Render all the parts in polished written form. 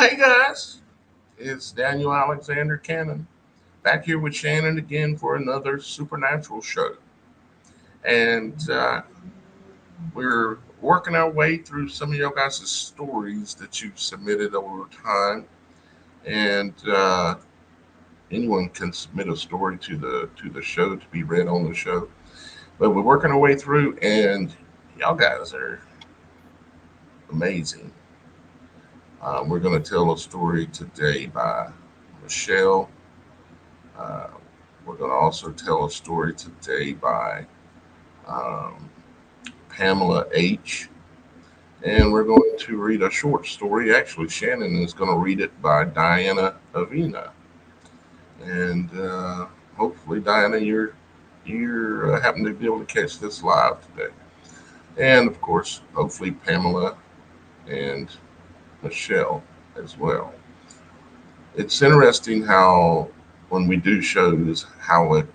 Hey guys, it's Daniel Alexander Cannon back here with Shannon again for another supernatural show. And we're working our way through some of your guys' stories that you've submitted over time. And anyone can submit a story to the show to be read on the show. But we're working our way through, and y'all guys are amazing. We're going to tell a story today by Michelle. Uh, we're going to also tell a story today by um, Pamela H. And we're going to read a short story. Actually, Shannon is going to read it by Diana Avina. And hopefully, Diana, you're happen to be able to catch this live today. And of course, hopefully, Pamela and Michelle as well. It's interesting how when we do shows, how it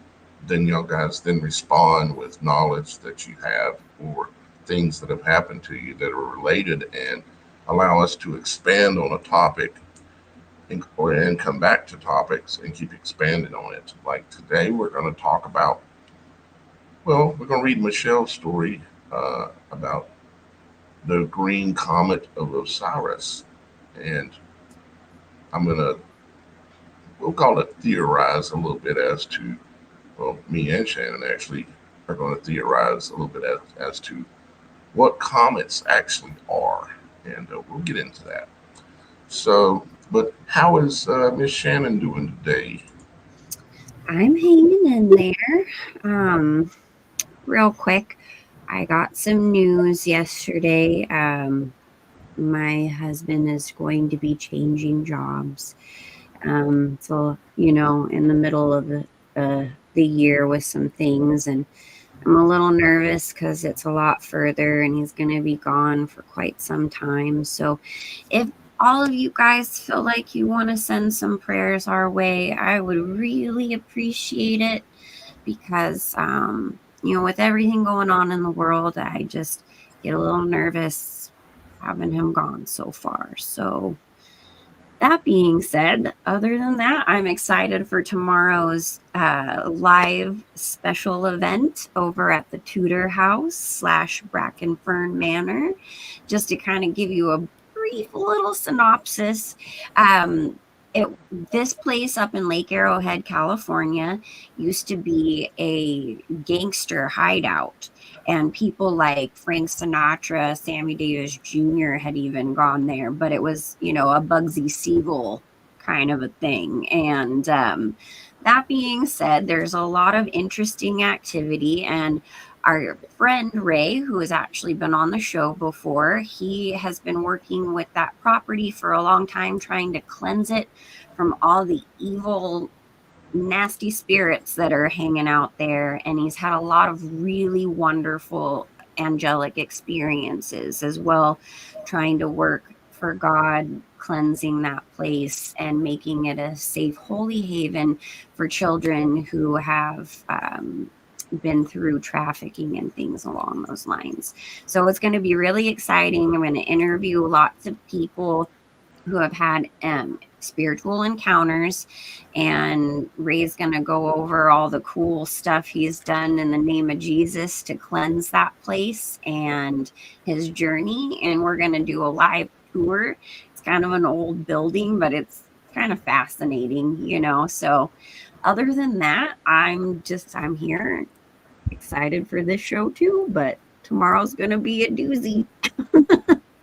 then y'all guys then respond with knowledge that you have or things that have happened to you that are related and allow us to expand on a topic and come back to topics and keep expanding on it. Like today, we're going to talk about, well, we're going to read Michelle's story about the green comet of Osiris. And I'm going to, we'll call it theorize a little bit as to, well, me and Shannon actually are going to theorize a little bit as to what comets actually are, and we'll get into that. So, but how is Miss Shannon doing today? I'm hanging in there. Real quick, I got some news yesterday. My husband is going to be changing jobs. So, in the middle of the year with some things, and I'm a little nervous because it's a lot further and he's going to be gone for quite some time. So, if all of you guys feel like you want to send some prayers our way, I would really appreciate it because, with everything going on in the world, I just get a little nervous having him gone so far. So, that being said, other than that, I'm excited for tomorrow's live special event over at the Tudor House / Brackenfern Manor. Just to kind of give you a brief little synopsis. Um, it, this place up in Lake Arrowhead, California, used to be a gangster hideout, and people like Frank Sinatra, Sammy Davis Jr. had even gone there, but it was, a Bugsy Siegel kind of a thing. And that being said, there's a lot of interesting activity, and our friend Ray, who has actually been on the show before, he has been working with that property for a long time, trying to cleanse it from all the evil nasty spirits that are hanging out there, and he's had a lot of really wonderful angelic experiences as well, trying to work for God, cleansing that place and making it a safe holy haven for children who have been through trafficking and things along those lines. So it's going to be really exciting. I'm going to interview lots of people who have had spiritual encounters, and Ray's going to go over all the cool stuff he's done in the name of Jesus to cleanse that place and his journey. And we're going to do a live tour. It's kind of an old building, but it's kind of fascinating. So other than that, I'm here excited for this show too, but tomorrow's going to be a doozy.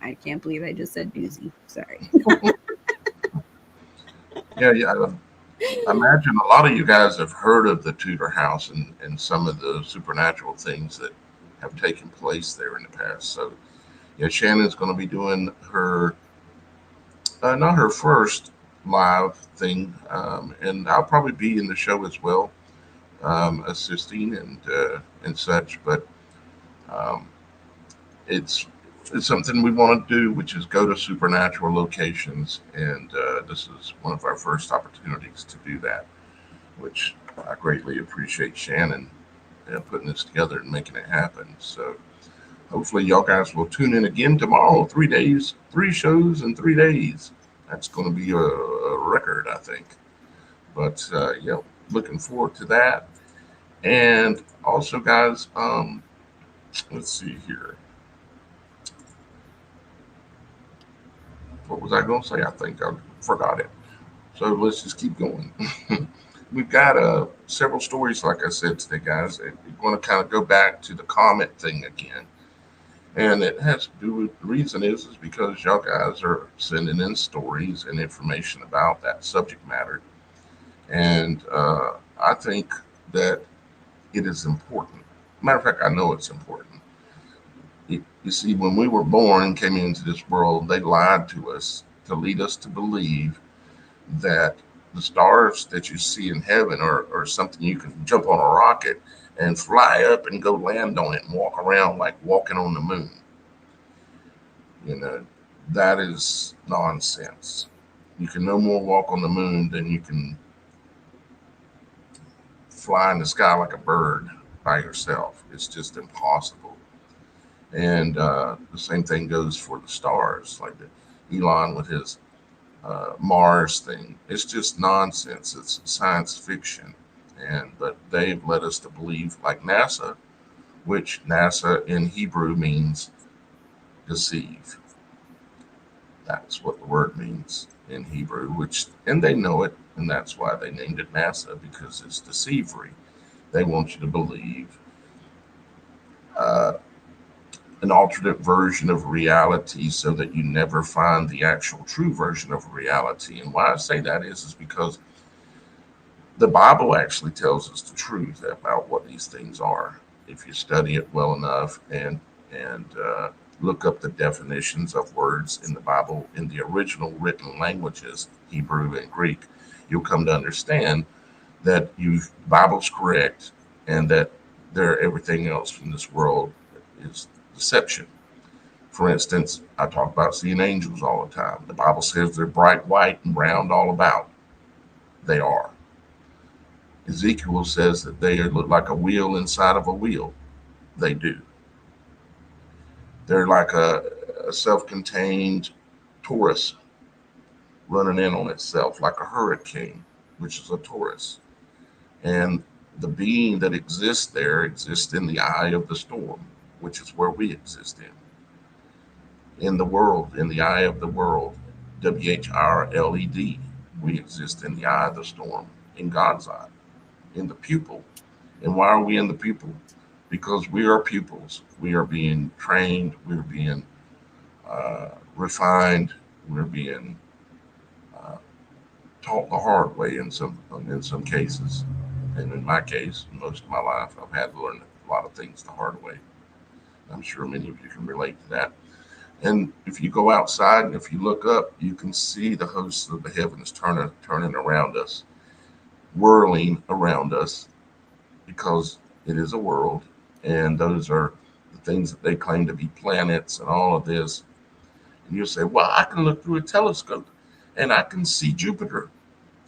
I can't believe I just said doozy. Sorry. Yeah. I imagine a lot of you guys have heard of the Tudor House and some of the supernatural things that have taken place there in the past. So, yeah, Shannon's going to be doing her, not her first live thing, and I'll probably be in the show as well, assisting and such. But um, it's it's something we want to do, which is go to supernatural locations, and this is one of our first opportunities to do that, which I greatly appreciate Shannon putting this together and making it happen. So hopefully y'all guys will tune in again tomorrow. 3 days, 3 shows in 3 days. That's going to be a record, I think. But yeah, looking forward to that. And also, guys, let's see here. What was I going to say? I think I forgot it. So let's just keep going. We've got several stories, like I said today, guys. We're going to kind of go back to the Comet thing again. And it has to do with the reason is because y'all guys are sending in stories and information about that subject matter. And I think that it is important. Matter of fact, I know it's important. You see, when we were born and came into this world, they lied to us to lead us to believe that the stars that you see in heaven are something you can jump on a rocket and fly up and go land on it and walk around like walking on the moon. You know, that is nonsense. You can no more walk on the moon than you can fly in the sky like a bird by yourself. It's just impossible. And the same thing goes for the stars, like the Elon with his Mars thing. It's just nonsense. It's science fiction, and but they've led us to believe, like NASA, which NASA in Hebrew means deceive. That's what the word means in Hebrew, which and they know it, and that's why they named it NASA because it's deceivery. They want you to believe uh, an alternate version of reality so that you never find the actual true version of reality. And why I say that is because the Bible actually tells us the truth about what these things are. If you study it well enough and look up the definitions of words in the Bible in the original written languages, Hebrew and Greek, you'll come to understand that you Bible's correct and that there everything else from this world is deception. For instance, I talk about seeing angels all the time. The Bible says they're bright white and round all about. They are. Ezekiel says that they look like a wheel inside of a wheel. They do. They're like a self contained torus running in on itself, like a hurricane, which is a torus. And the being that exists there exists in the eye of the storm, which is where we exist in the world, in the eye of the world, WHRLED. We exist in the eye of the storm, in God's eye, in the pupil. And why are we in the pupil? Because we are pupils. We are being trained. We're being refined. We're being uh, taught the hard way in some cases. And in my case, most of my life, I've had to learn a lot of things the hard way. I'm sure many of you can relate to that. And if you go outside and if you look up, you can see the hosts of the heavens turning around us, whirling around us, because it is a world, and those are the things that they claim to be planets and all of this. And you'll say, "Well, I can look through a telescope, and I can see Jupiter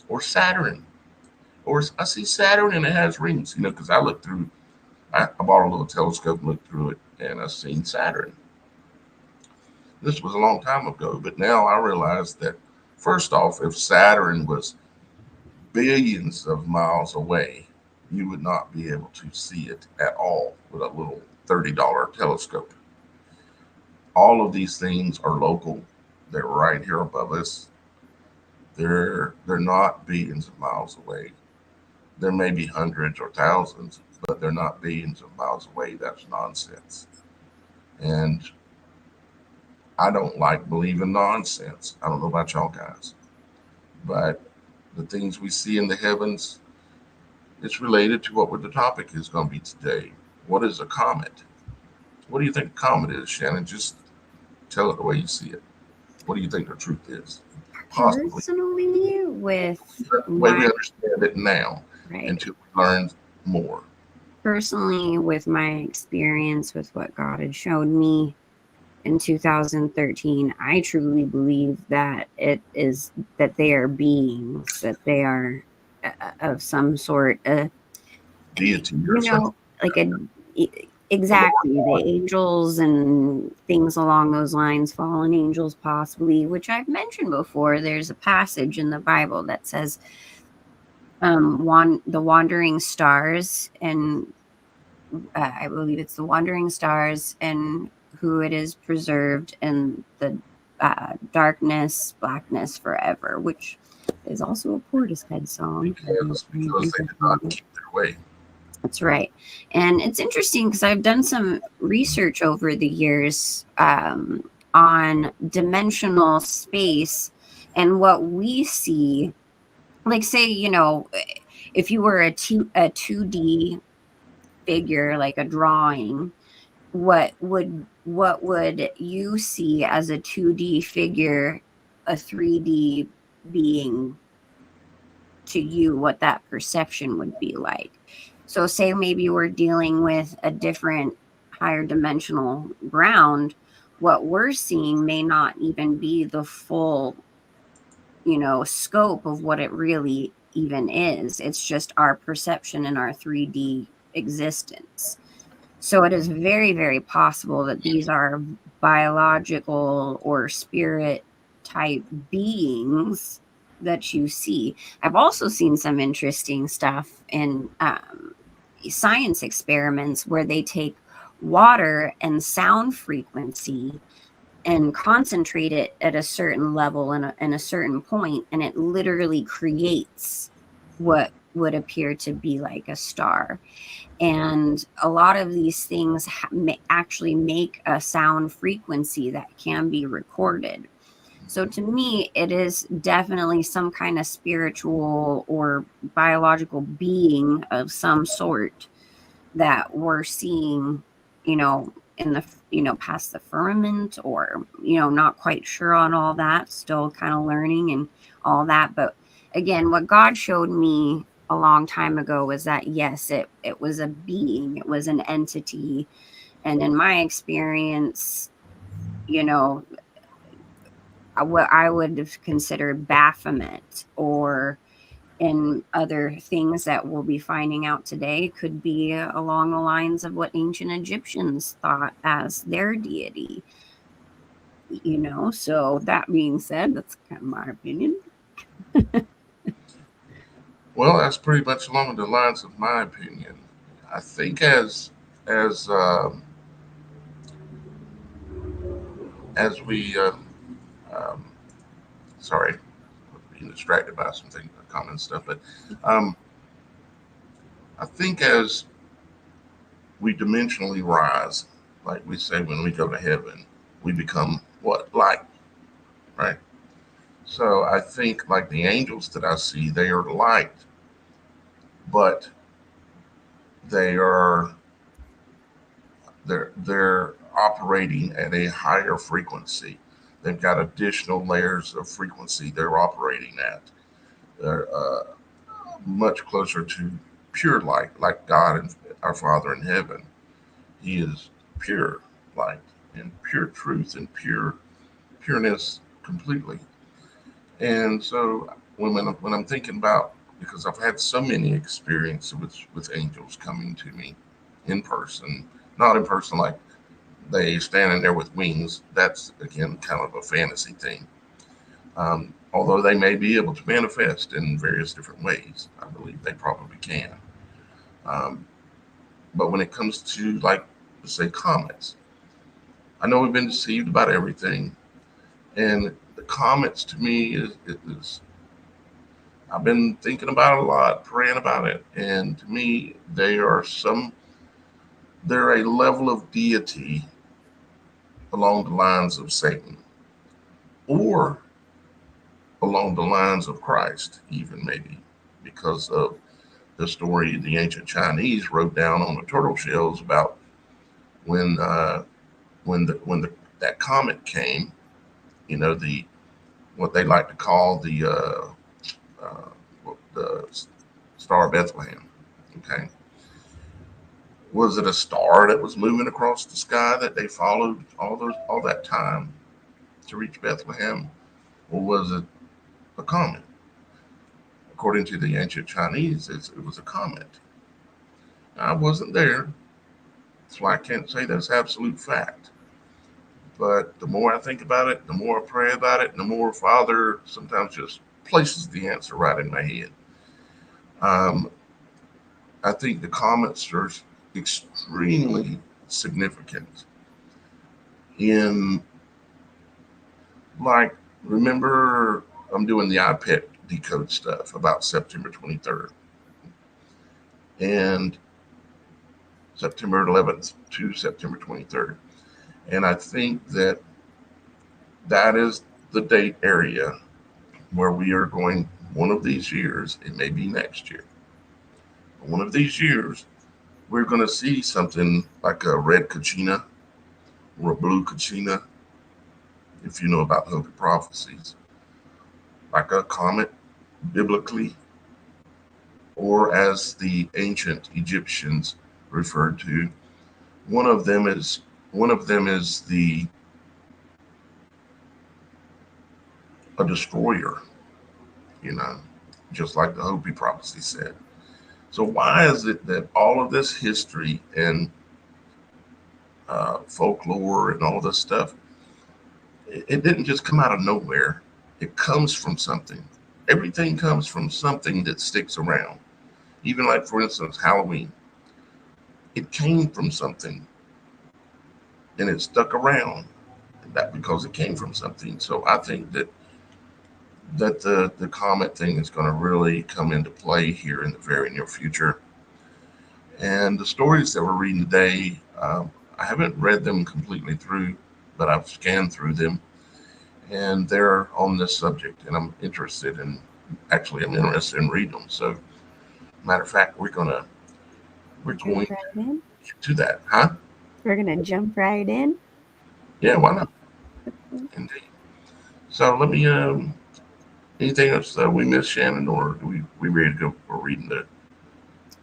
or Saturn, or I see Saturn and it has rings." You know, because I looked through. I bought a little telescope and looked through it, and I seen Saturn. This was a long time ago, but now I realize that first off, if Saturn was billions of miles away, you would not be able to see it at all with a little $30 telescope. All of these things are local. They're right here above us. They're not billions of miles away. There may be hundreds or thousands, but they're not billions of miles away. That's nonsense. And I don't like believing nonsense. I don't know about y'all guys, but the things we see in the heavens, it's related to what the topic is going to be today. What is a comet? What do you think a comet is, Shannon? Just tell it the way you see it. What do you think the truth is? Possibly Personally, with the way we my understand it now right, until we learn more. personally with my experience with what God had shown me in 2013, I truly believe that it is that they are beings, that they are of some sort, Deity or you something. know, like a exactly, the angels and things along those lines, fallen angels possibly, which I've mentioned before. There's a passage in the Bible that says the wandering stars, and I believe it's the wandering stars and who it is preserved, and the blackness forever, which is also a Portishead song. because they did not keep their way. That's right. And it's interesting because I've done some research over the years on dimensional space and what we see. Like, say, if you were a 2D figure, like a drawing, what would you see as a 2D figure, a 3D being to you, what that perception would be like? So say maybe we're dealing with a different higher dimensional ground, what we're seeing may not even be the full, scope of what it really even is. It's just our perception in our 3D existence. So it is very, very possible that these are biological or spirit type beings that you see. I've also seen some interesting stuff in science experiments where they take water and sound frequency and concentrate it at a certain level and a certain point, and it literally creates what would appear to be like a star. And a lot of these things actually make a sound frequency that can be recorded. So to me, it is definitely some kind of spiritual or biological being of some sort that we're seeing, in the, past the firmament, or, not quite sure on all that, still kind of learning and all that. But again, what God showed me a long time ago was that, yes, it was a being, it was an entity. And in my experience, what I would have considered Baphomet, or and other things that we'll be finding out today could be along the lines of what ancient Egyptians thought as their deity. So that being said, that's kind of my opinion. Well, that's pretty much along the lines of my opinion. I think as as we um, sorry, being distracted by something, common stuff, but um, I think as we dimensionally rise, like we say when we go to heaven, we become what? Light, right? So I think like the angels that I see, they are light, but they are they're operating at a higher frequency. They've got additional layers of frequency they're operating at. They're much closer to pure light, like God and our Father in heaven. He is pure light and pure truth and pureness completely. And so when I'm thinking about, because I've had so many experiences with angels coming to me in person, not in person like they standing there with wings. That's again kind of a fantasy thing. Although they may be able to manifest in various different ways, I believe they probably can. Um, but when it comes to like say comets, I know we've been deceived about everything, and the comets to me is I've been thinking about it a lot, praying about it, and to me they're a level of deity along the lines of Satan, or along the lines of Christ, even maybe because of the story the ancient Chinese wrote down on the turtle shells about when that comet came. You know, the what they like to call the Star of Bethlehem. Okay, was it a star that was moving across the sky that they followed all that time to reach Bethlehem, or was it a comet? According to the ancient Chinese, it was a comet. I wasn't there, That's why I can't say that's absolute fact. But the more I think about it, the more I pray about it, and the more Father sometimes just places the answer right in my head. Um, I think the comets are extremely significant in, like, remember, I'm doing the iPad decode stuff about September 23rd and September 11th to September 23rd. And I think that that is the date area where we are going one of these years. It may be next year. One of these years, we're going to see something like a red kachina or a blue kachina, if you know about the Hopi prophecies, like a comet biblically, or as the ancient Egyptians referred to. One of them is the a destroyer, you know, just like the Hopi prophecy said. So why is it that all of this history and folklore and all this stuff, it didn't just come out of nowhere. It comes from something. Everything comes from something that sticks around. Even like, for instance, Halloween. It came from something and it stuck around. That because it came from something. So I think that the comet thing is going to really come into play here in the very near future. And the stories that we're reading today, I haven't read them completely through, but I've scanned through them, and they're on this subject, and I'm interested in reading them. So, matter of fact, we're Jump going right in. to that, huh? We're gonna jump right in. Yeah, why not? Indeed. So let me. Anything else we missed, Shannon, or we ready to go for reading Oh,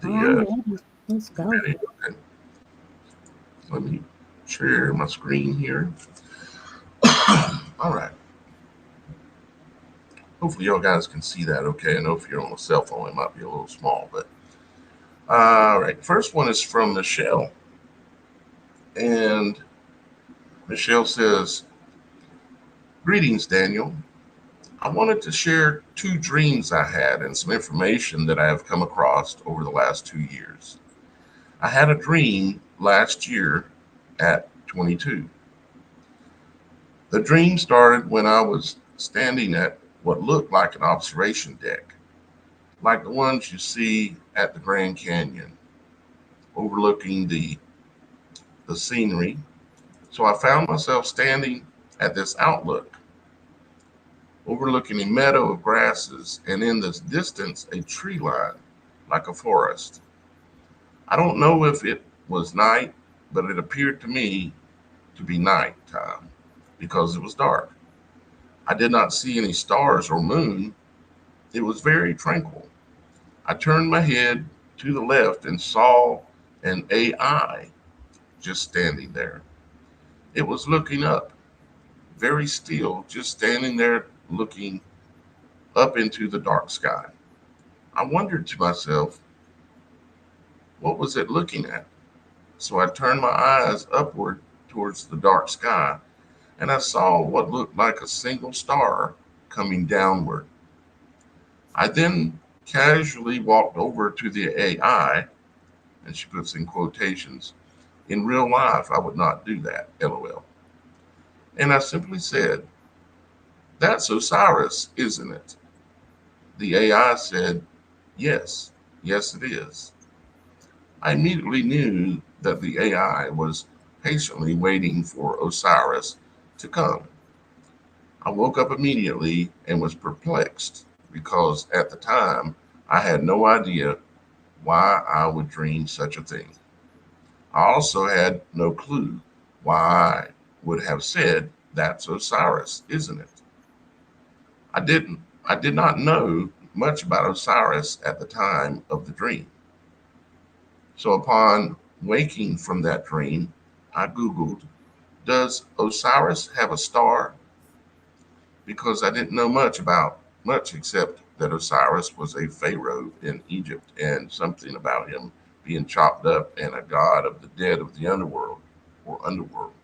the I'm ready. Let's go. video? Okay. Let me share my screen here. All right. Hopefully, y'all guys can see that okay. I know if you're on a cell phone, it might be a little small, but all right. First one is from Michelle. And Michelle says, "Greetings, Daniel. I wanted to share two dreams I had and some information that I have come across over the last 2 years. I had a dream last year at 22. The dream started when I was standing at what looked like an observation deck, like the ones you see at the Grand Canyon, overlooking the scenery. So I found myself standing at this outlook, overlooking a meadow of grasses and in the distance a tree line, like a forest. I don't know if it was night, but it appeared to me to be night time because it was dark. I did not see any stars or moon. It was very tranquil. I turned my head to the left and saw an AI just standing there. It was looking up, very still, just standing there looking up into the dark sky. I wondered to myself, what was it looking at? So I turned my eyes upward towards the dark sky, and I saw what looked like a single star coming downward. I then casually walked over to the AI, and she puts in quotations. In real life, I would not do that, lol. And I simply said, "That's Osiris, isn't it?" The AI said, "Yes, yes, it is." I immediately knew that the AI was patiently waiting for Osiris to come. I woke up immediately and was perplexed because at the time I had no idea why I would dream such a thing. I also had no clue why I would have said, "That's Osiris, isn't it?" I didn't. I did not know much about Osiris at the time of the dream. So upon waking from that dream, I Googled, "Does Osiris have a star?" Because I didn't know much except that Osiris was a pharaoh in Egypt and something about him being chopped up and a god of the dead of the underworld or underworld.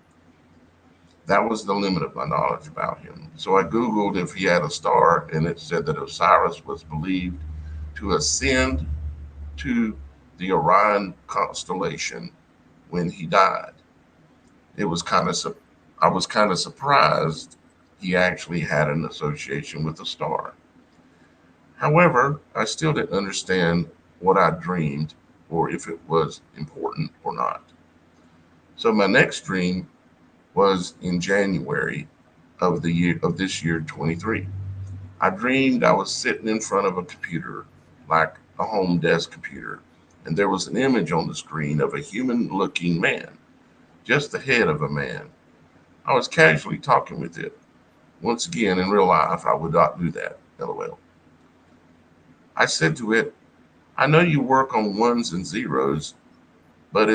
That was the limit of my knowledge about him. So I Googled if he had a star, and it said that Osiris was believed to ascend to the Orion constellation when he died. It was kind of I was kind of surprised he actually had an association with a star. However, I still didn't understand what I dreamed or if it was important or not. So my next dream was in January of this year 23. I dreamed I was sitting in front of a computer, like a home desk computer, and there was an image on the screen of a human looking man, just the head of a man. I was casually talking with it. Once again, in real life, I would not do that. LOL. I said to it, I know you work on ones and zeros, but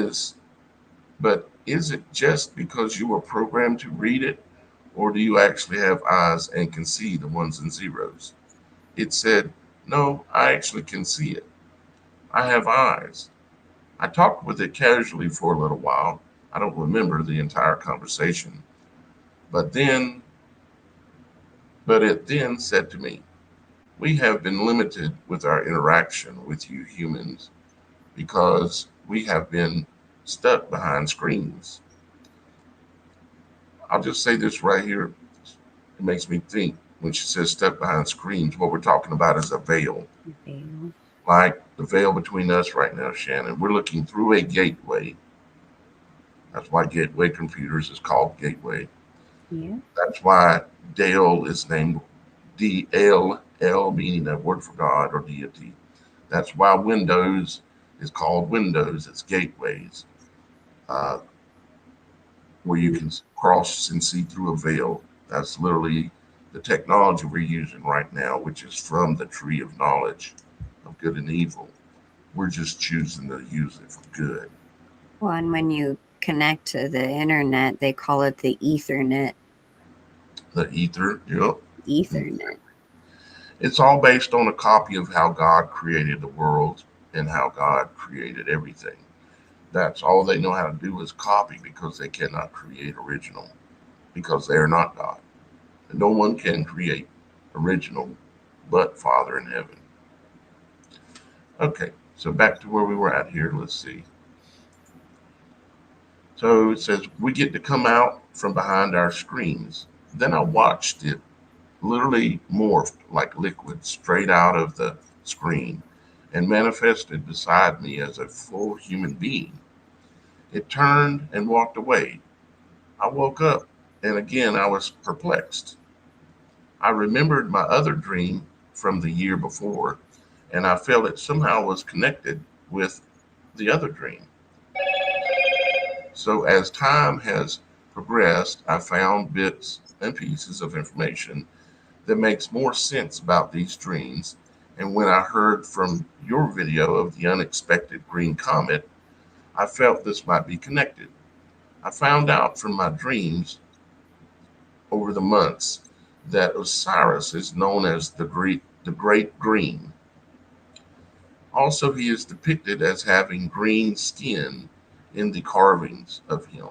is it just because you were programmed to read it, or do you actually have eyes and can see the ones and zeros? It said, no, I actually can see it. I have eyes. I talked with it casually for a little while. I don't remember the entire conversation. But then, but it then said to me, we have been limited with our interaction with you humans because we have been stuck behind screens. I'll just say this right here. It makes me think when she says stuck behind screens, what we're talking about is a veil. Veil. Like the veil between us right now, Shannon. We're looking through a gateway. That's why Gateway Computers is called Gateway. Yeah. That's why Dale is named DLL, meaning a word for God or deity. That's why Windows is called Windows. It's gateways uh, where you can cross and see through a veil. That's literally the technology we're using right now, which is from the tree of knowledge of good and evil. We're just choosing to use it for good. Well, and when you connect to the internet, they call it the Ethernet. The ether, yep. Ethernet. It's all based on a copy of how God created the world and how God created everything. That's all they know how to do is copy because they cannot create original because they are not God. And no one can create original but Father in heaven. Okay, so back to where we were at here. Let's see. So it says we get to come out from behind our screens. Then I watched it literally morphed like liquid straight out of the screen and manifested beside me as a full human being. It turned and walked away. I woke up and again I was perplexed. I remembered my other dream from the year before and I felt it somehow was connected with the other dream. So as time has progressed, I found bits and pieces of information that makes more sense about these dreams. And when I heard from your video of the unexpected green comet, I felt this might be connected. I found out from my dreams over the months that Osiris is known as the Great Green. Also, he is depicted as having green skin in the carvings of him.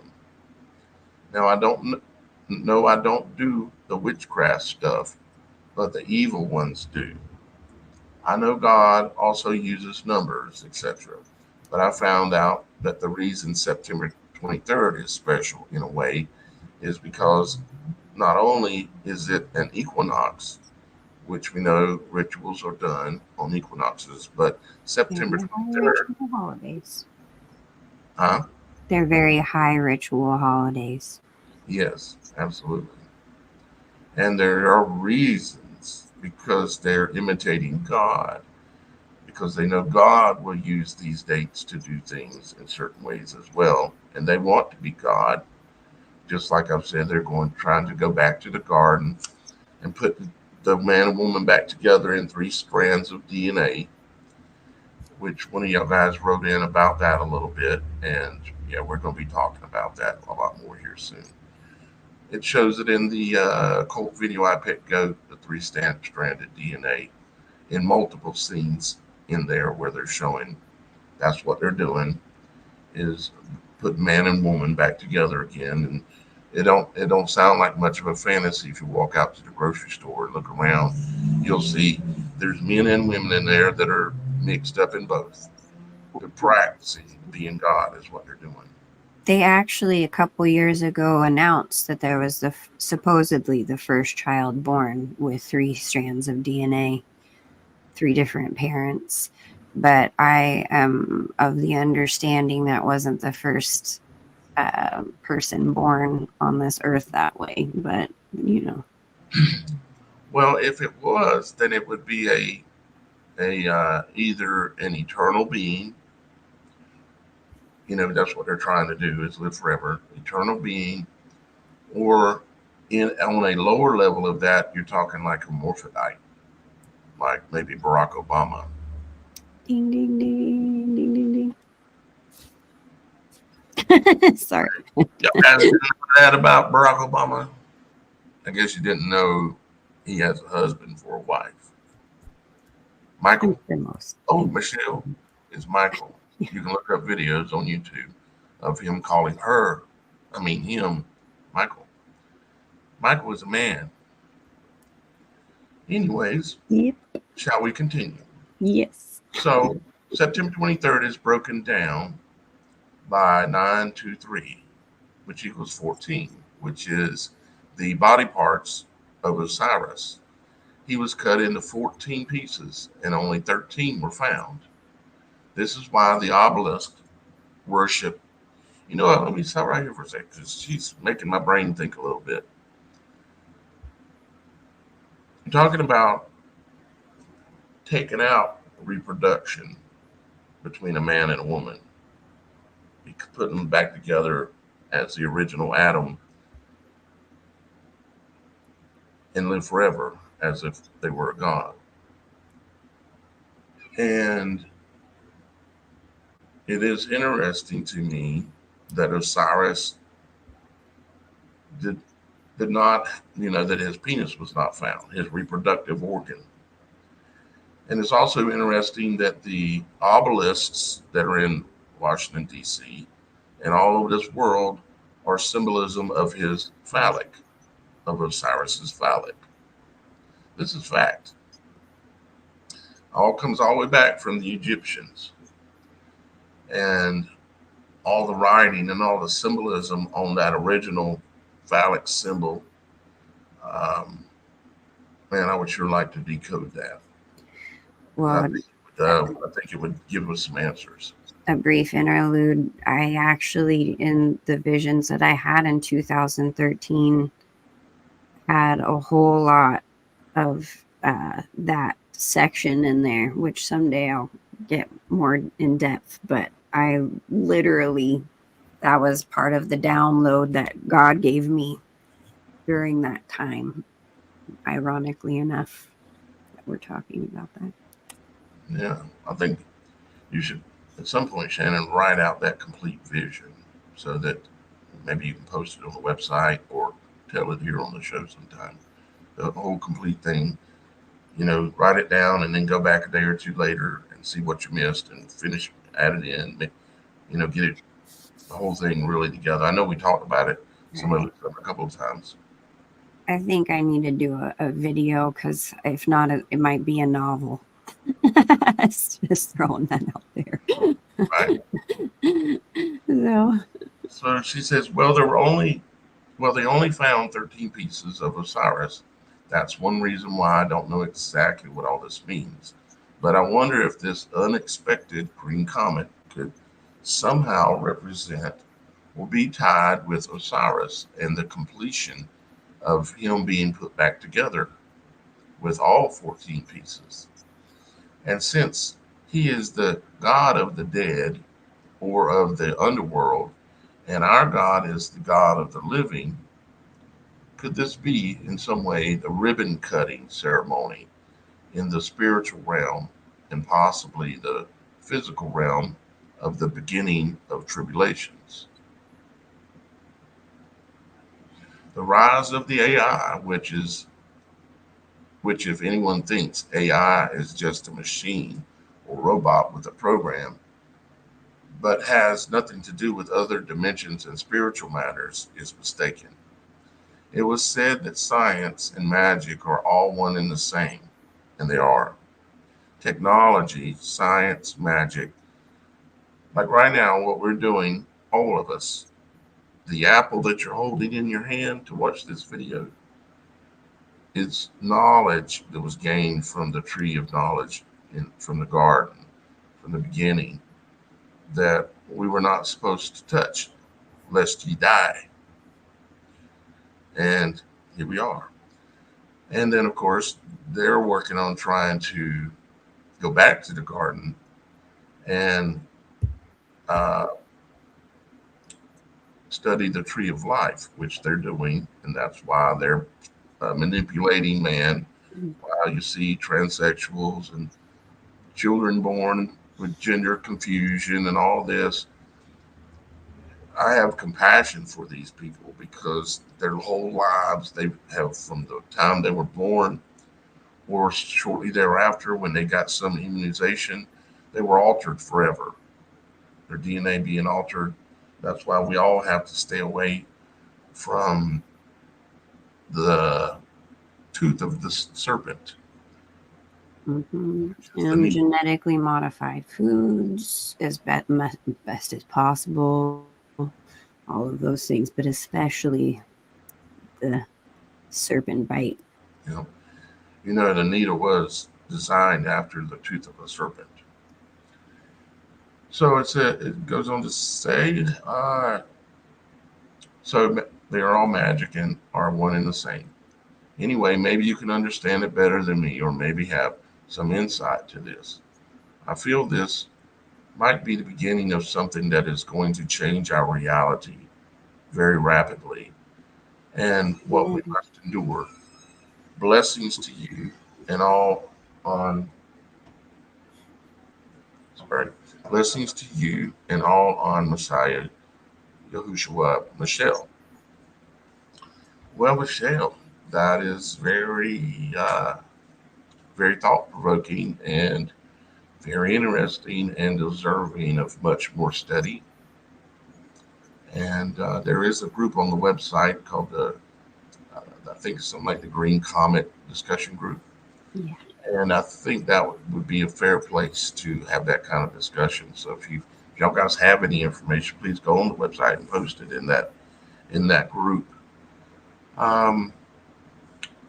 Now, I don't do the witchcraft stuff, but the evil ones do. I know God also uses numbers, etc. But I found out that the reason September 23rd is special in a way is because not only is it an equinox, which we know rituals are done on equinoxes, but Yeah, September they're high 23rd, ritual holidays. huh? They're very high ritual holidays. Yes, absolutely. And there are reasons because they're imitating God, because they know God will use these dates to do things in certain ways as well. And they want to be God. Just like I've said, they're going trying to go back to the garden and put the man and woman back together in three strands of DNA, which one of y'all guys wrote in about that a little bit. And yeah, we're going to be talking about that a lot more here soon. It shows it in the cult video I picked Goat, the stranded DNA, in multiple scenes in there where they're showing That's what they're doing, is put man and woman back together again. And it don't sound like much of a fantasy. If you walk out to the grocery store and look around, you'll see there's men and women in there that are mixed up in both. They're practicing being God is what they're doing. They actually a couple years ago announced that there was supposedly the first child born with 3 strands of DNA, 3 different parents. But I am of the understanding that wasn't the first person born on this earth that way. But Well, if it was, then it would be a either an eternal being. That's what they're trying to do, is live forever, eternal being, or in on a lower level of that, you're talking like a morphodite, like maybe Barack Obama. ding ding ding ding ding ding. Sorry. Y'all guys didn't know that about Barack Obama? I guess you didn't know he has a husband for a wife. Michael? The most. Oh, Michelle is Michael. You can look up videos on YouTube of him calling her, I mean him, Michael. Michael is a man. Anyways, Yep. shall we continue? Yes. So September 23rd is broken down by 923, which equals 14, which is the body parts of Osiris. He was cut into 14 pieces and only 13 were found. This is why the obelisk worship. You know what? Let me stop right here for a second because she's making my brain think a little bit. You're talking about taking out reproduction between a man and a woman, putting them back together as the original Adam and live forever as if they were a god. And it is interesting to me that Osiris did did not, that his penis was not found, his reproductive organ. And it's also interesting that the obelisks that are in Washington, D.C., and all over this world are symbolism of his phallic, of Osiris's phallic. This is fact. All comes all the way back from the Egyptians. And all the writing and all the symbolism on that original phallic symbol, um, man, I would sure like to decode that. Well, I think it would give us some answers. a brief interlude. I actually, in the visions that I had in 2013, had a whole lot of that section in there, which someday I'll get more in depth. But I literally, that was part of the download that God gave me during that time. Ironically enough, that we're talking about that. Yeah, I think you should, at some point, Shannon, write out that complete vision so that maybe you can post it on the website or tell it here on the show sometime. The whole complete thing, write it down and then go back a day or two later and see what you missed and finish, add it in, get it, the whole thing really together. I know we talked about it, some of it a couple of times. I think I need to do a video because if not, it might be a novel. Just throwing that out there. Right. So she says, well, they only found 13 pieces of Osiris. That's one reason why I don't know exactly what all this means. But I wonder if this unexpected green comet could somehow represent or be tied with Osiris and the completion of him being put back together with all 14 pieces. And since he is the God of the dead or of the underworld, and our God is the God of the living, could this be in some way the ribbon cutting ceremony in the spiritual realm and possibly the physical realm of the beginning of tribulations? The rise of the AI, which if anyone thinks AI is just a machine or robot with a program, but has nothing to do with other dimensions and spiritual matters is mistaken. It was said that science and magic are all one and the same, and they are. Technology, science, magic, like right now, what we're doing, all of us, the apple that you're holding in your hand to watch this video is knowledge that was gained from the tree of knowledge from the garden, from the beginning, that we were not supposed to touch lest ye die. And here we are. And then, of course, they're working on trying to go back to the garden and uh, study the tree of life, which they're doing. And that's why they're manipulating man. Why you see transsexuals and children born with gender confusion and all this. I have compassion for these people because their whole lives they have from the time they were born or shortly thereafter when they got some immunization, they were altered forever. Their DNA being altered. That's why we all have to stay away from the tooth of the serpent. Mm-hmm. And genetically modified foods as best as possible. All of those things, but especially the serpent bite. The needle was designed after the tooth of a serpent. So it goes on to say, so they are all magic and are one and the same. Anyway, maybe you can understand it better than me, or maybe have some insight to this. I feel this might be the beginning of something that is going to change our reality very rapidly and what we must endure. Blessings to you and all on sorry, blessings to you and all on Messiah Yahushua Michelle. Well, Michelle, that is very thought provoking and very interesting and deserving of much more study. And there is a group on the website called I think something like the Green Comet discussion group. Yeah. And I think that would be a fair place to have that kind of discussion. So if y'all guys have any information, please go on the website and post it in that group.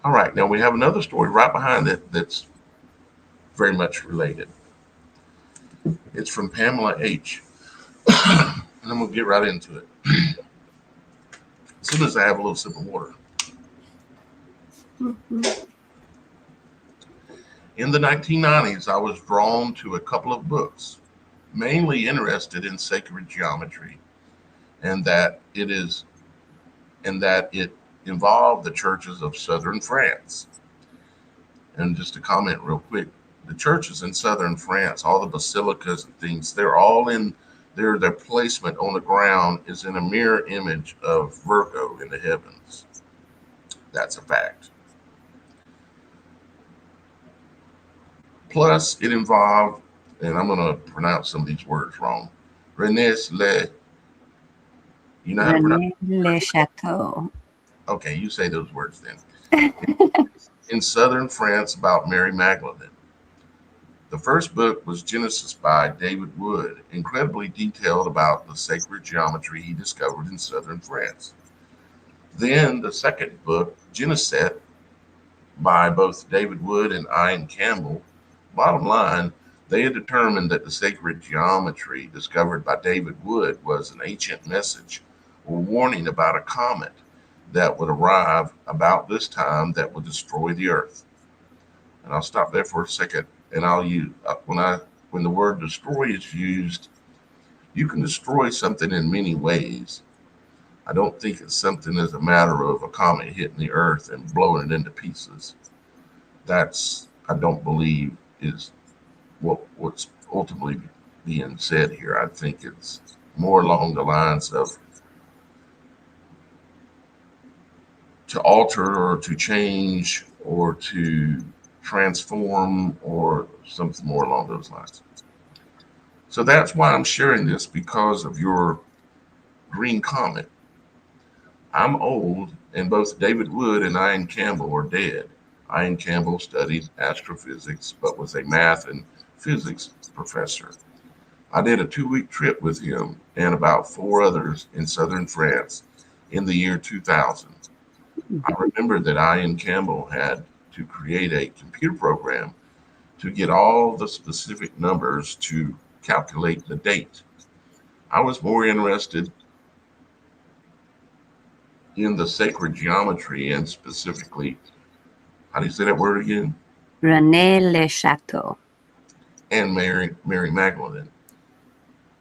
All right, now we have another story right behind it that's very much related. It's from Pamela H. And I'm gonna get right into it. As soon as I have a little sip of water. Mm-hmm. In the 1990s, I was drawn to a couple of books, mainly interested in sacred geometry, and that it involved the churches of southern France. And just to comment real quick, the churches in southern France, all the basilicas and things, they're all in their placement on the ground is in a mirror image of Virgo in the heavens. That's a fact. Plus, it involved, and I'm going to pronounce some of these words wrong. René's Le. You know how to pronounce Le Chateau. Okay, you say those words then. In southern France about Mary Magdalene. The first book was Genesis by David Wood, incredibly detailed about the sacred geometry he discovered in southern France. Then the second book, Genesis, by both David Wood and Ian Campbell. Bottom line, they had determined that the sacred geometry discovered by David Wood was an ancient message or warning about a comet that would arrive about this time that would destroy the earth. And I'll stop there for a second, and I'll use when the word destroy is used, you can destroy something in many ways. I don't think it's something as a matter of a comet hitting the earth and blowing it into pieces. That's I don't believe is what's ultimately being said here. I think it's more along the lines of to alter or to change or to transform or something more along those lines. So that's why I'm sharing this, because of your green comet. I'm old, and both David Wood and Ian Campbell are dead. Ian Campbell studied astrophysics but was a math and physics professor. I did a 2 week trip with him and about four others in southern France in the year 2000. I remember that Ian Campbell had to create a computer program to get all the specific numbers to calculate the date. I was more interested in the sacred geometry and specifically, how do you say that word again? René Le Chateau. And Mary Magdalene.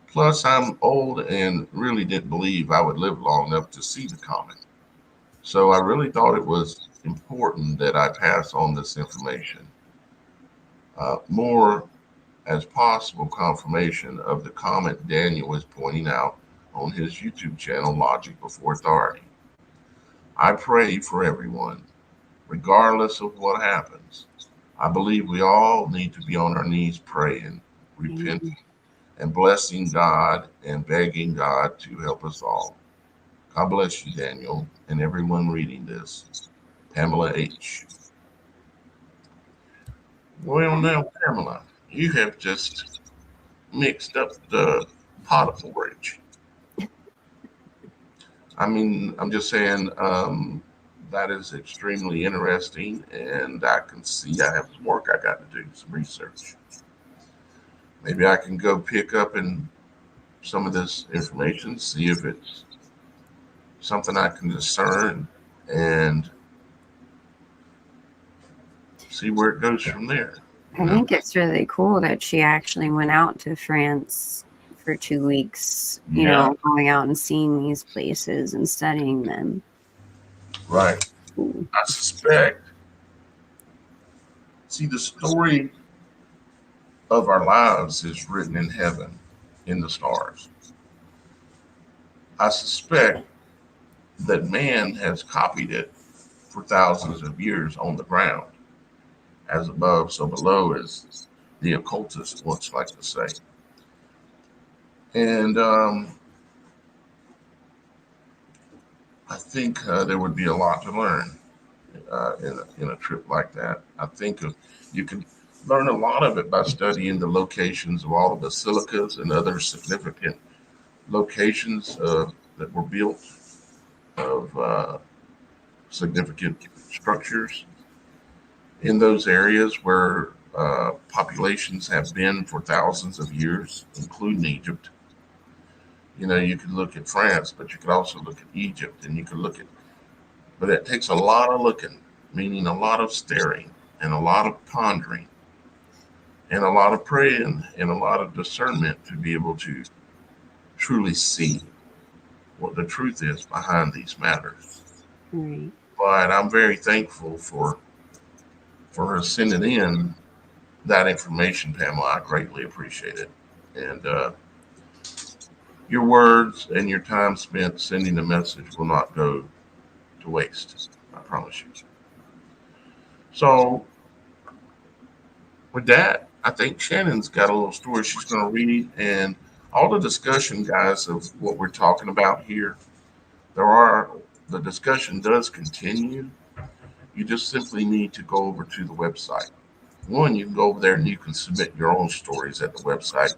Plus, I'm old and really didn't believe I would live long enough to see the comet. So I really thought it was important that I pass on this information. More as possible confirmation of the comet Daniel is pointing out on his YouTube channel, Logic Before Authority. I pray for everyone, regardless of what happens. I believe we all need to be on our knees praying, repenting, and blessing God and begging God to help us all. God bless you, Daniel, and everyone reading this. Pamela H. Well, now, Pamela, you have just mixed up the pot of porridge. I mean, I'm just saying that is extremely interesting, and I can see I have some work I got to do, some research. Maybe I can go pick up in some of this information, see if it's something I can discern, and see where it goes from there. I think it's really cool that she actually went out to France for 2 weeks, going out and seeing these places and studying them. Right. I suspect, see, the story of our lives is written in heaven, in the stars. I suspect that man has copied it for thousands of years on the ground. As above, so below, as the occultists once like to say. And I think there would be a lot to learn in a trip like that. I think you can learn a lot of it by studying the locations of all the basilicas and other significant locations that were built of significant structures in those areas where populations have been for thousands of years, including Egypt. You could look at France, but you could also look at Egypt, and you could look at, but it takes a lot of looking, meaning a lot of staring and a lot of pondering and a lot of praying and a lot of discernment to be able to truly see what the truth is behind these matters. Right. But I'm very thankful for her sending in that information, Pamela. I greatly appreciate it. And your words and your time spent sending the message will not go to waste. I promise you. So, with that, I think Shannon's got a little story she's going to read. And all the discussion, guys, of what we're talking about here, the discussion does continue. You just simply need to go over to the website. One, you can go over there and you can submit your own stories at the website,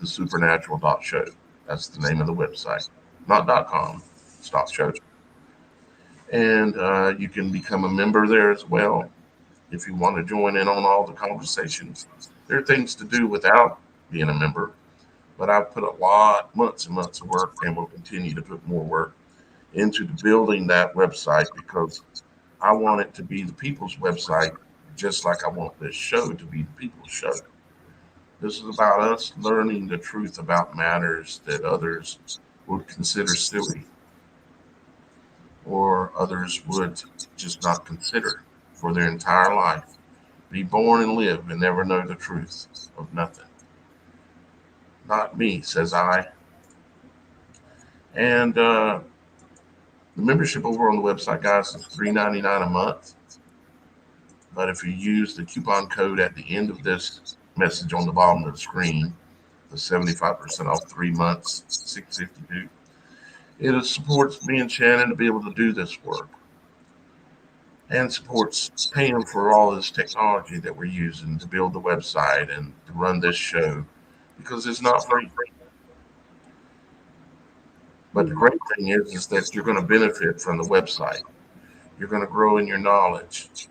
thesupernatural.show. That's the name of the website. Not .com, it's .show. And you can become a member there as well if you want to join in on all the conversations. There are things to do without being a member, but I've put a lot, months and months of work, and will continue to put more work into building that website because I want it to be the people's website, just like I want this show to be the people's show. This is about us learning the truth about matters that others would consider silly or others would just not consider for their entire life. Be born and live and never know the truth of nothing. Not me, says I. And the membership over on the website, guys, is $3.99 a month. But if you use the coupon code at the end of this message on the bottom of the screen, the 75% off 3 months, $6.52. It supports me and Shannon to be able to do this work, and supports paying for all this technology that we're using to build the website and to run this show, because it's not free. But the great thing is that you're going to benefit from the website. You're going to grow in your knowledge.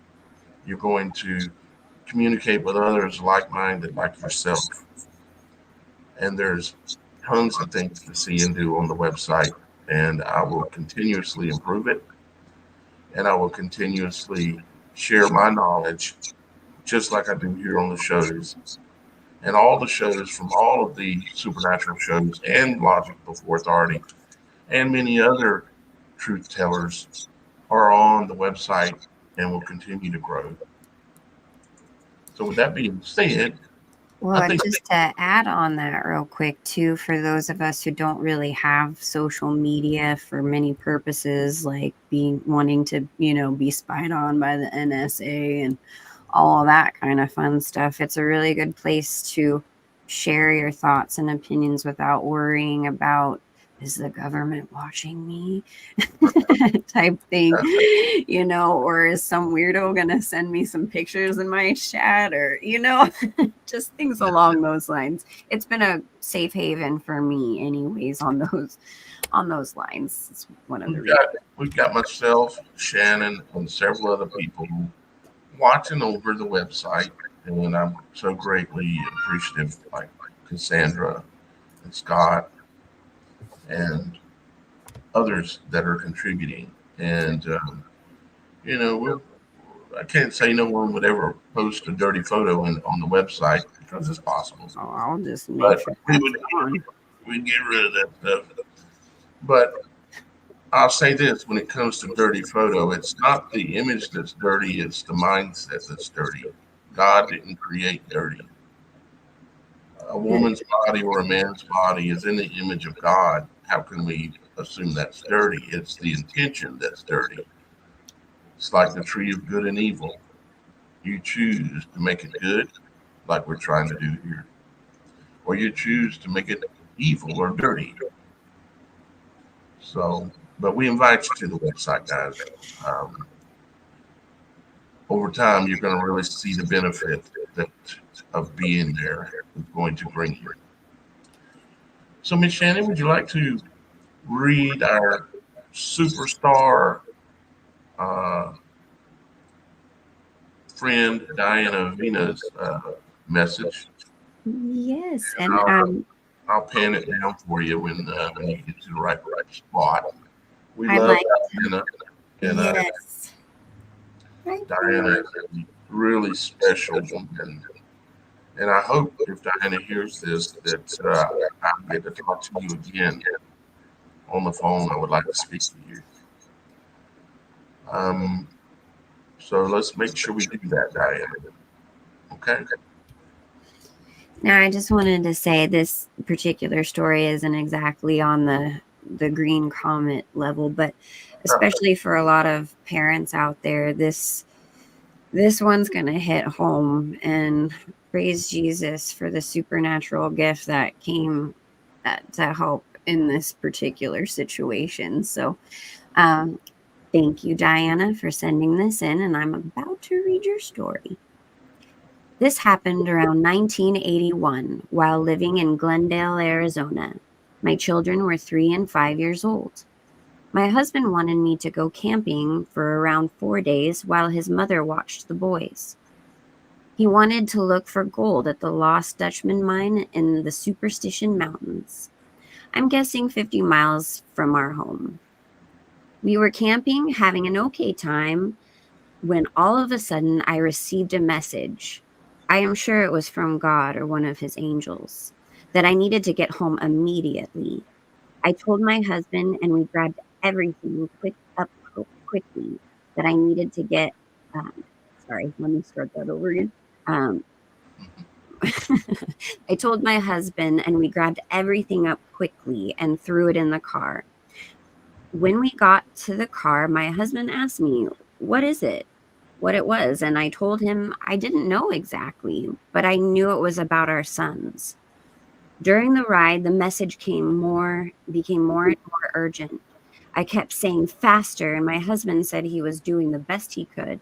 You're going to communicate with others like-minded, like yourself. And there's tons of things to see and do on the website, and I will continuously improve it, and I will continuously share my knowledge, just like I do here on the shows. And all the shows from all of the supernatural shows and Logic Before Authority and many other truth tellers are on the website and will continue to grow. So with that being said, well, just to add on that real quick too, for those of us who don't really have social media for many purposes, like wanting to, be spied on by the NSA and all that kind of fun stuff, it's a really good place to share your thoughts and opinions without worrying about, is the government watching me type thing, or is some weirdo gonna send me some pictures in my chat, or just things along those lines. It's been a safe haven for me anyways on those lines. It's one of we've got myself, Shannon, and several other people watching over the website, and I'm so greatly appreciative, like Cassandra and Scott and others that are contributing. And I can't say no one would ever post a dirty photo on the website, because it's possible. Oh, I'll just make sure we'd get rid of that stuff. But I'll say this: when it comes to dirty photo, it's not the image that's dirty; it's the mindset that's dirty. God didn't create dirty. A woman's body or a man's body is in the image of God. How can we assume that's dirty? It's the intention that's dirty. It's like the tree of good and evil. You choose to make it good, like we're trying to do here, or you choose to make it evil or dirty. So, but we invite you to the website, guys. Over time, you're going to really see the benefit of being there is going to bring you. So, Miss Shannon, would you like to read our superstar friend Diana Vina's message? Yes, and I'll pan it down for you when you get to the right spot. We I'd love like Diana, and yes. Diana is a really special woman. And I hope if Diana hears this that I get to talk to you again on the phone. I would like to speak to you. So let's make sure we do that, Diana. Okay. Now, I just wanted to say this particular story isn't exactly on the green comet level, but especially for a lot of parents out there, this one's going to hit home. And praise Jesus for the supernatural gift that came to help in this particular situation. So thank you, Diana, for sending this in, and I'm about to read your story. This happened around 1981 while living in Glendale, Arizona. My children were 3 and 5 years old. My husband wanted me to go camping for around 4 days while his mother watched the boys. He wanted to look for gold at the Lost Dutchman mine in the Superstition Mountains. I'm guessing 50 miles from our home. We were camping, having an okay time, when all of a sudden I received a message. I am sure it was from God or one of his angels, that I needed to get home immediately. I told my husband, and we grabbed everything quickly that I needed to get. Sorry, let me start that over again. I told my husband, and we grabbed everything up quickly and threw it in the car. When we got to the car, my husband asked me, what it was, and I told him I didn't know exactly, but I knew it was about our sons. During the ride, the message became more and more urgent. I kept saying faster, and my husband said he was doing the best he could.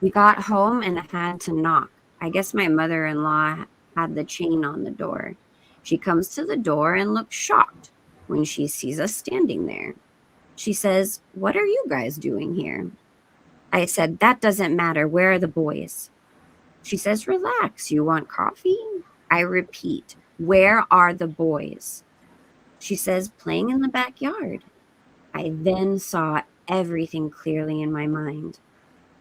We got home and had to knock. I guess my mother-in-law had the chain on the door. She comes to the door and looks shocked when she sees us standing there. She says, "What are you guys doing here?" I said, "That doesn't matter. Where are the boys?" She says, "Relax. You want coffee?" I repeat, "Where are the boys?" She says, "Playing in the backyard." I then saw everything clearly in my mind.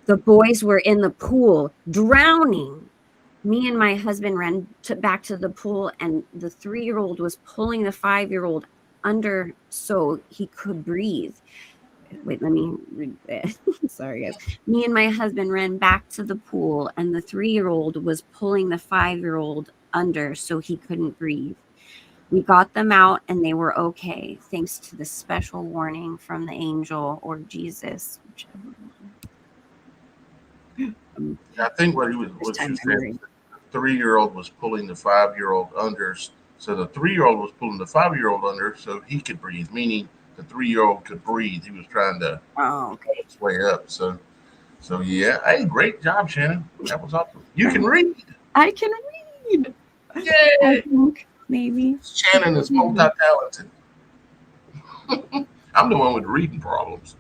The boys were in the pool, drowning. Me and my husband ran back to the pool, and the 3-year-old was pulling the 5-year-old under so he could breathe. Wait, let me read that. Sorry, guys. Me and my husband ran back to the pool, and the 3-year-old was pulling the 5-year-old under so he couldn't breathe. We got them out, and they were okay, thanks to the special warning from the angel or Jesus, whichever one. I think what First she time said, memory. the 3-year-old was pulling the 5-year-old under, so the 3-year-old was pulling the 5-year-old under so he could breathe, meaning the 3-year-old could breathe. He was trying to Oh, okay. pull his way up. So yeah, hey, great job, Shannon. That was awesome. You can read. I can read. Yeah, I think maybe. Shannon is multi-talented. I'm the one with reading problems.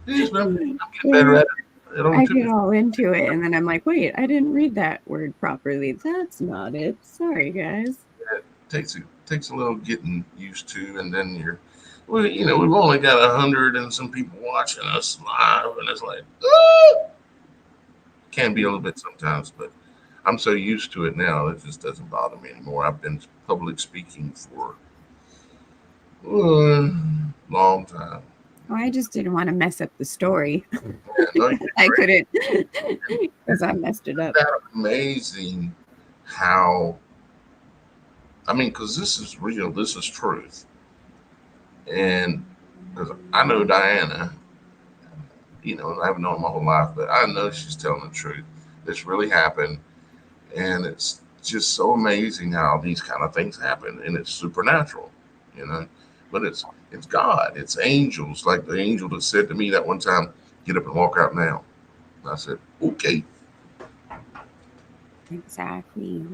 Yes, I'm getting better Yeah, at it. It only I took get me. all into it, and then I'm like, wait, I didn't read that word properly. That's not it. Sorry, guys. It takes a little getting used to, and then well, we've only got 100 and some people watching us live, and it's like, can be a little bit sometimes, but I'm so used to it now, it just doesn't bother me anymore. I've been public speaking for a long time. Oh, I just didn't want to mess up the story. Yeah, no, you did I great. couldn't because I messed it up. Isn't that amazing how, I mean, because this is real, this is truth. And because I know Diana, I haven't known her my whole life, but I know she's telling the truth. This really happened. And it's just so amazing how these kind of things happen. And it's supernatural, you know. But it's God, it's angels, like the angel that said to me that one time, "Get up and walk out now." And I said, "Okay." Exactly.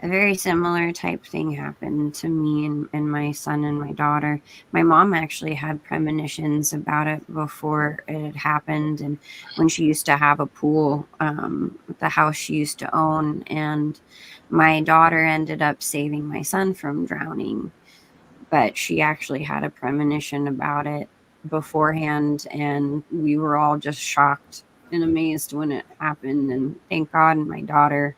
A very similar type thing happened to me and my son and my daughter. My mom actually had premonitions about it before it had happened, and when she used to have a pool at the house she used to own, and my daughter ended up saving my son from drowning, but she actually had a premonition about it beforehand, and we were all just shocked and amazed when it happened. And thank God my daughter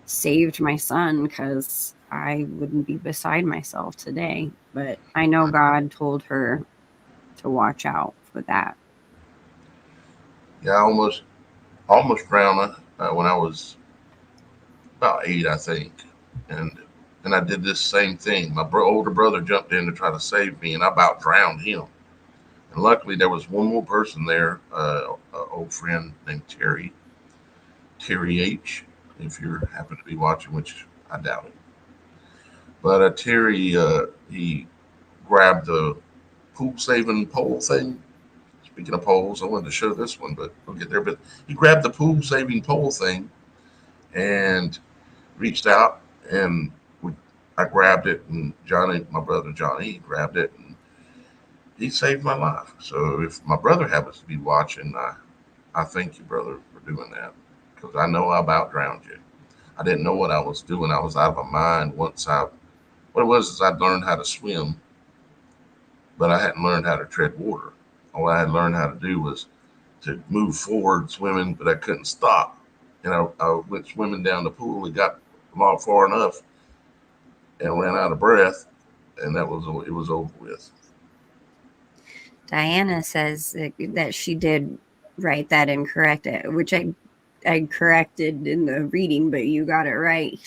saved my son, because I wouldn't be beside myself today. But I know God told her to watch out for that. Yeah, I almost drowned when I was about 8, I think. And and I did this same thing. My older brother jumped in to try to save me, and I about drowned him. And luckily, there was one more person there, an old friend named Terry H. If you happen to be watching, which I doubt it. But Terry, he grabbed the pool saving pole thing. Speaking of poles, I wanted to show this one, but we'll get there. But he grabbed the pool saving pole thing and reached out, and I grabbed it, and Johnny, my brother Johnny, grabbed it, and he saved my life. So if my brother happens to be watching, I thank you, brother, for doing that, because I know I about drowned you. I didn't know what I was doing. I was out of my mind once what it was is I'd learned how to swim, but I hadn't learned how to tread water. All I had learned how to do was to move forward swimming, but I couldn't stop. And I went swimming down the pool and got along far enough and ran out of breath, and it was over with. Diana says that she did write that incorrect, which I corrected in the reading, but you got it right.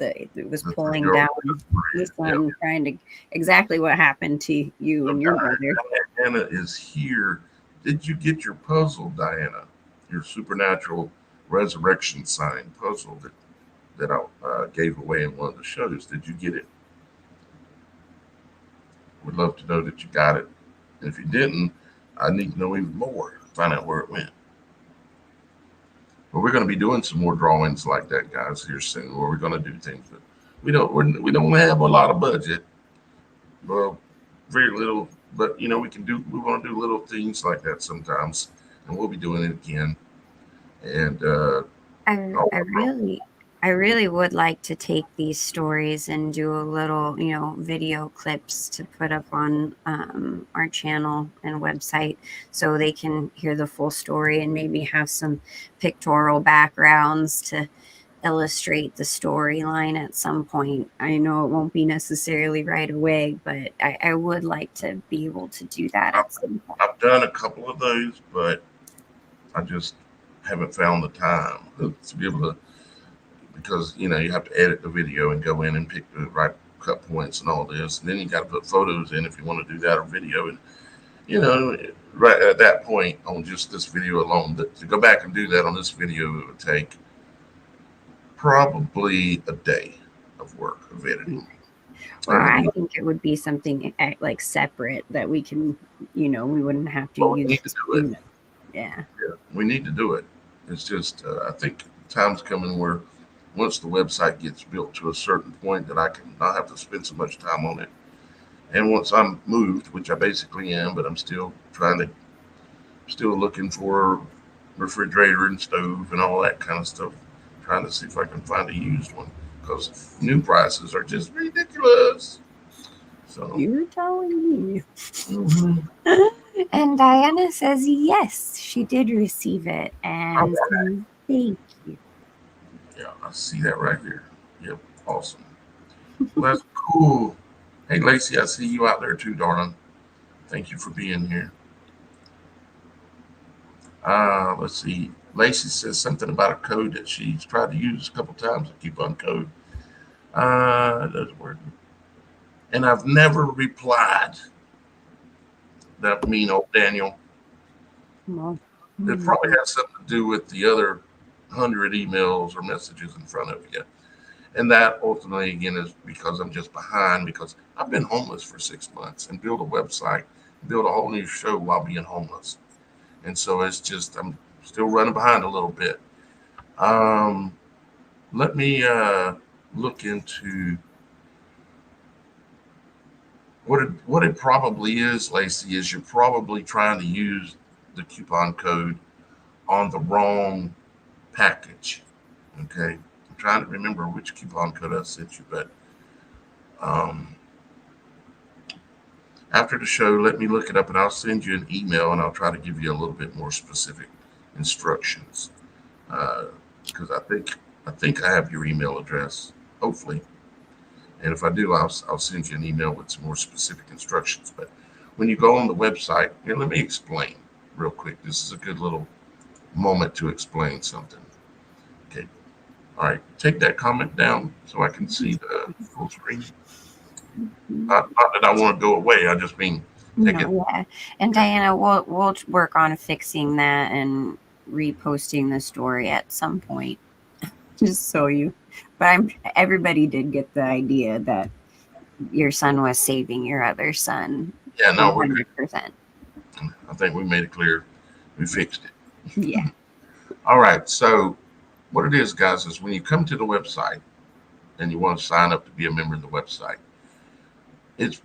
It was The pulling 3-year-old. down the sun, trying to exactly what happened to you So and your brother. Diana is here. Did you get your puzzle, Diana? Your supernatural resurrection sign puzzle that I gave away in one of the shows. Did you get it? Would love to know that you got it. And if you didn't, I need to know even more. Find out where it went. But we're going to be doing some more drawings like that, guys, here soon. Where we're going to do things, but we don't have a lot of budget. Well, very little. But we can do. We want to do little things like that sometimes, and we'll be doing it again. And I really would like to take these stories and do a little, video clips to put up on our channel and website so they can hear the full story and maybe have some pictorial backgrounds to illustrate the storyline at some point. I know it won't be necessarily right away, but I would like to be able to do that at some point. I've done a couple of those, but I just haven't found the time to be able to, because you have to edit the video and go in and pick the right cut points and all this, and then you got to put photos in if you want to do that, or video. And right at that point on just this video alone, to go back and do that on this video, it would take probably a day of work of editing. Well, I think it would be something like separate that we can, we wouldn't have to use. We need to do it. Yeah, we need to do it. It's just I think time's coming where once the website gets built to a certain point that I can not have to spend so much time on it. And once I'm moved, which I basically am, but I'm still looking for refrigerator and stove and all that kind of stuff, trying to see if I can find a used one because new prices are just ridiculous. So you're telling me. Mm-hmm. And Diana says yes, she did receive it, and thank you. Yeah, I see that right here. Yep, awesome. Well, that's cool. Hey, Lacey, I see you out there too, darling. Thank you for being here. Let's see. Lacey says something about a code that she's tried to use a couple times, a coupon code. It doesn't work. And I've never replied. That mean old Daniel. Well, It probably has something to do with the other 100 emails or messages in front of you. And that ultimately, again, is because I'm just behind because I've been homeless for 6 months and built a website, built a whole new show while being homeless. And so it's just, I'm still running behind a little bit. Let me look into what it probably is, Lacey, is you're probably trying to use the coupon code on the wrong package. Okay. I'm trying to remember which coupon code I sent you, but after the show, let me look it up and I'll send you an email and I'll try to give you a little bit more specific instructions. Because I think I have your email address, hopefully. And if I do, I'll send you an email with some more specific instructions. But when you go on the website, here, let me explain real quick. This is a good little moment to explain something. Okay. All right. Take that comment down so I can see the full screen. Not that I want to go away. I just mean take it. Yeah. And Diana, we'll work on fixing that and reposting the story at some point. Just so you, but everybody did get the idea that your son was saving your other son. Yeah, no, 100%. I think we made it clear. We fixed it. Yeah. All right. So what it is, guys, is when you come to the website and you want to sign up to be a member of the website, it's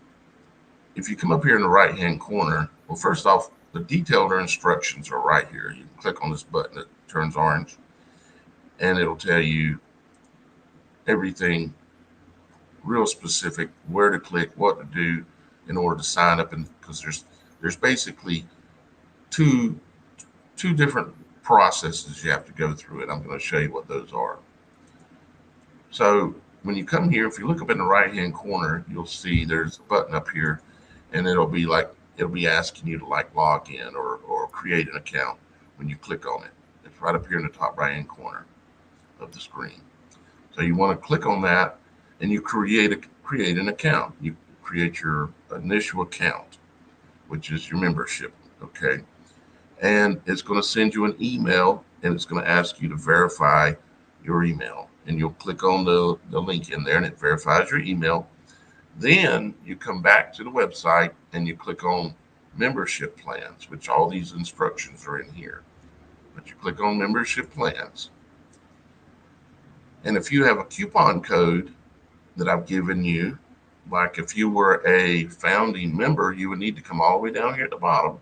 if you come up here in the right-hand corner, well, first off, the detailed instructions are right here. You can click on this button that turns orange, and it'll tell you everything real specific, where to click, what to do in order to sign up. And because there's basically two different processes you have to go through, and I'm going to show you what those are. So when you come here, if you look up in the right-hand corner, you'll see there's a button up here, and it'll be asking you to log in or create an account when you click on it. It's right up here in the top right-hand corner of the screen. So you want to click on that, and you create an account. You create your initial account, which is your membership. Okay. And it's going to send you an email, and it's going to ask you to verify your email. and you'll click on the link in there and it verifies your email. Then you come back to the website and you click on membership plans, which all these instructions are in here. But you click on membership plans. And if you have a coupon code that I've given you, like if you were a founding member, you would need to come all the way down here at the bottom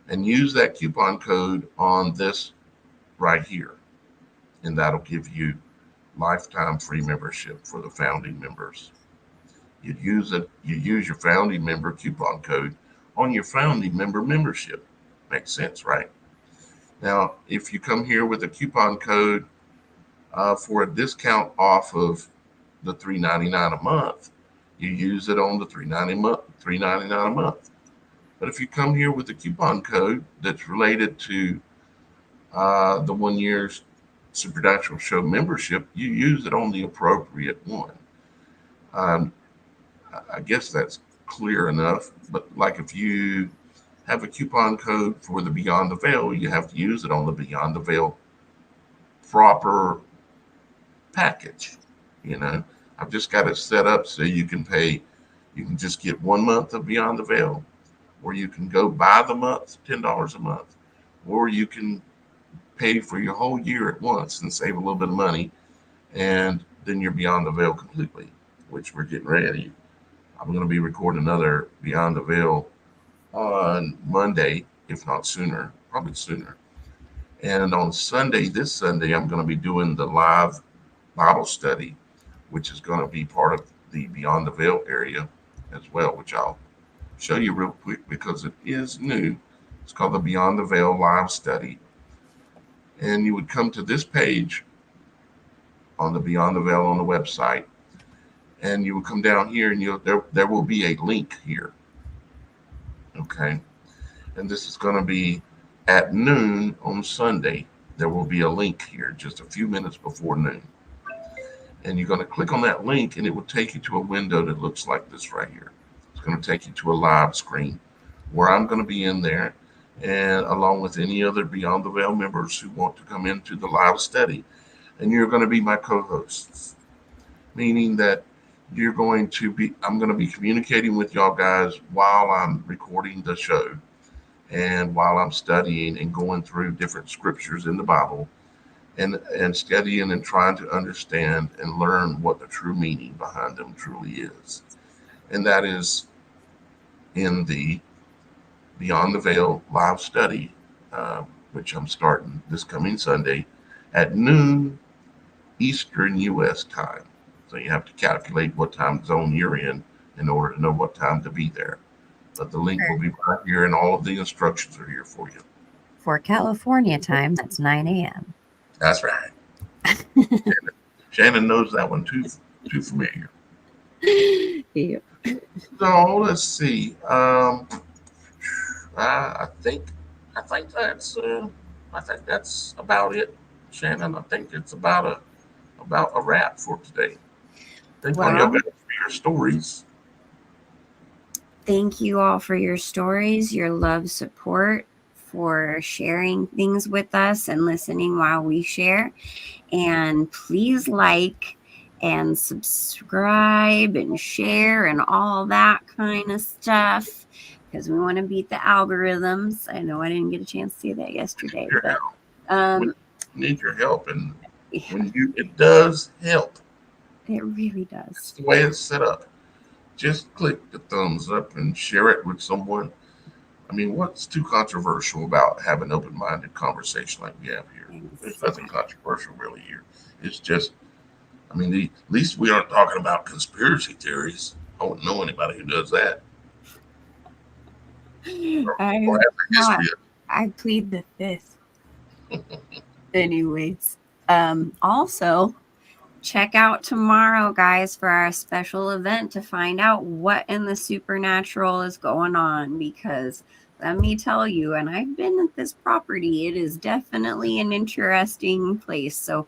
and use that coupon code on this right here. And that'll give you lifetime free membership for the founding members. You use your founding member coupon code on your founding member membership. Makes sense, right? Now, if you come here with a coupon code for a discount off of the $3.99 a month, you use it on the $3.99 a month. But if you come here with a coupon code that's related to the 1 year's Supernatural Show membership, you use it on the appropriate one. I guess that's clear enough. But like if you have a coupon code for the Beyond the Veil, you have to use it on the Beyond the Veil proper package. I've just got it set up so you can just get 1 month of Beyond the Veil, or you can go by the month, $10 a month, or you can pay for your whole year at once and save a little bit of money, and then you're Beyond the Veil completely, which we're getting ready. I'm going to be recording another Beyond the Veil on Monday, if not sooner, probably sooner. And on Sunday, this Sunday, I'm going to be doing the live Bible study, which is going to be part of the Beyond the Veil area as well, which I'll show you real quick because it is new. It's called the Beyond the Veil live study. And you would come to this page on the Beyond the Veil on the website, and you will come down here, and there will be a link here. Okay, and this is going to be at noon on Sunday. There will be a link here just a few minutes before noon, and you're going to click on that link, and it will take you to a window that looks like this right here. It's going to take you to a live screen where I'm going to be in there, and along with any other Beyond the Veil members who want to come into the live study, and you're going to be my co-hosts, meaning that I'm going to be communicating with y'all guys while I'm recording the show and while I'm studying and going through different scriptures in the Bible and studying and trying to understand and learn what the true meaning behind them truly is. And that is in the Beyond the Veil live study, which I'm starting this coming Sunday at noon Eastern U.S. time. So you have to calculate what time zone you're in order to know what time to be there. But the link will be right here, and all of the instructions are here for you. For California time, that's 9 a.m. That's right. Shannon knows that one too familiar. Yeah. So let's see. I think that's about it, Shannon. I think it's about a wrap for today. Thank you all for your stories. Thank you all for your stories, your love, support, for sharing things with us and listening while we share. And please like and subscribe and share and all that kind of stuff, because we want to beat the algorithms. I know I didn't get a chance to say that yesterday, but we need your help, and it does help. It really does. That's the way it's set up. Just click the thumbs up and share it with someone. I mean, what's too controversial about having an open-minded conversation like we have here? There's nothing controversial really here. It's just, at least we aren't talking about conspiracy theories. I wouldn't know anybody who does that. I plead the fifth. Anyways, also, check out tomorrow, guys, for our special event to find out what in the supernatural is going on, because let me tell you, and I've been at this property, it is definitely an interesting place. So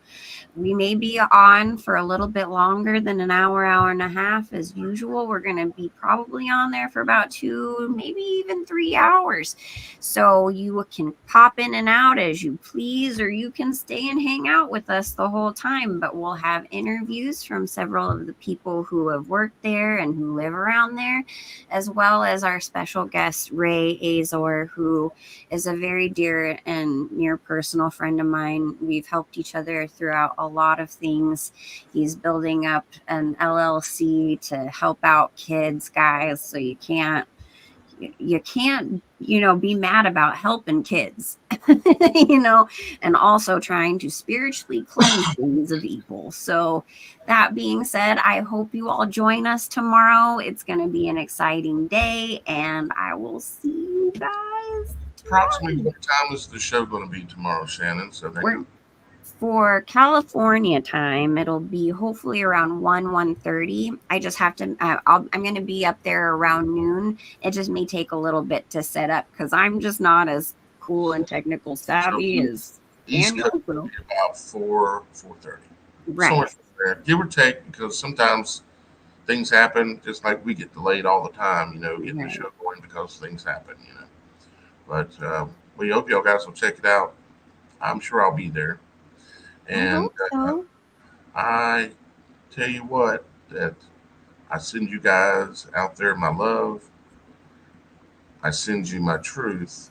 we may be on for a little bit longer than an hour, hour and a half as usual. We're going to be probably on there for about 2, maybe even 3 hours. So you can pop in and out as you please, or you can stay and hang out with us the whole time. But we'll have interviews from several of the people who have worked there and who live around there, as well as our special guest, Ray Azor, who is a very dear and near personal friend of mine. We've helped each other throughout a lot of things. He's building up an LLC to help out kids, guys. So you can't, be mad about helping kids, and also trying to spiritually cleanse things of evil. So that being said, I hope you all join us tomorrow. It's going to be an exciting day, and I will see you guys Approximately tomorrow. what time is the show going to be tomorrow, Shannon? So For California time, it'll be hopefully around 1:30. I just have to. I'm going to be up there around noon. It just may take a little bit to set up because I'm just not as cool and technical so savvy as East Coast Daniel. So. will be about 4:30, somewhere Right. there, give or take, because sometimes things happen. Just like we get delayed all the time, getting the Right. show going because things happen. But we hope y'all guys will check it out. I'm sure I'll be there. I And hope so. I tell you what, that I send you guys out there my love. I send you my truth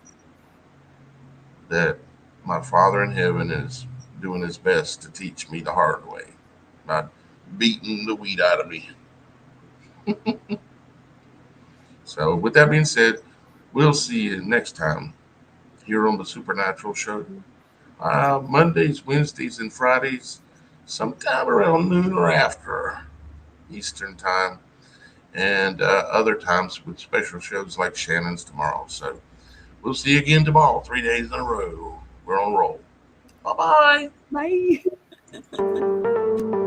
that my Father in heaven is doing his best to teach me the hard way, not beating the weed out of me. So, with that being said, we'll see you next time here on the Supernatural Show. Mondays, Wednesdays, and Fridays, sometime around noon or after Eastern Time, and other times with special shows like Shannon's tomorrow. So we'll see you again tomorrow, 3 days in a row. We're on roll. Bye bye. Bye.